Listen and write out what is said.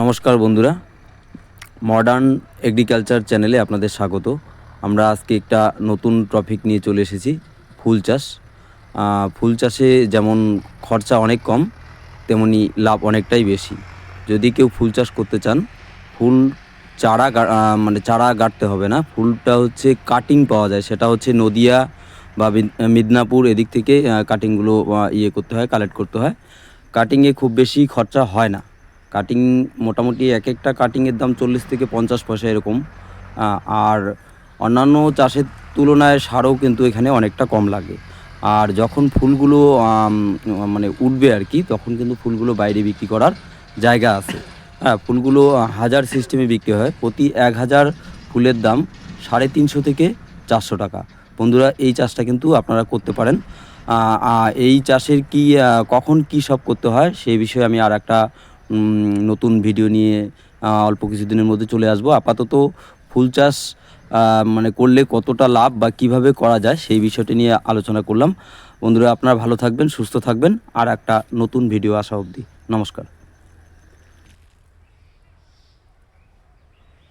নমস্কার বন্ধুরা, modern agriculture চ্যানেলে আপনাদের স্বাগত। আমরা আজকে একটা নতুন টপিক নিয়ে চলে এসেছি, ফুল চাষ। ফুল চাষে যেমন খরচা অনেক কম, তেমনি লাভ অনেকটাই বেশি। যদি কেউ ফুল চাষ করতে চান, ফুল চারা গাড়তে হবে না, ফুলটা হচ্ছে কাটিং পাওয়া যায়, সেটা হচ্ছে নদিয়া বা মিদনাপুর এদিক থেকে কাটিংগুলো করতে হয়, কালেক্ট করতে হয়। কাটিংয়ে খুব বেশি খরচা হয় না। কাটিং মোটামুটি এক একটা কাটিংয়ের দাম 40 থেকে 50 পয়সা এরকম। আর অন্যান্য চাষের তুলনায় সারও কিন্তু এখানে অনেকটা কম লাগে। আর যখন ফুলগুলো উঠবে আর কি, তখন কিন্তু ফুলগুলো বাইরে বিক্রি করার জায়গা আছে। ফুলগুলো হাজার সিস্টেমে বিক্রি হয়। প্রতি 1000 ফুলের দাম 350 থেকে 400 টাকা। বন্ধুরা, এই চাষটা কিন্তু আপনারা করতে পারেন। এই চাষের কখন কী সব করতে হয় সেই বিষয়ে আমি আর একটা নতুন ভিডিও নিয়ে অল্প কিছুদিনের মধ্যে চলে আসবো। আপাতত ফুল চাষ করলে কতটা লাভ বা কিভাবে করা যায় সেই বিষয়টি নিয়ে আলোচনা করলাম। বন্ধুরা, আপনারা ভালো থাকবেন, সুস্থ থাকবেন। আর একটা নতুন ভিডিও আসা অবধি নমস্কার।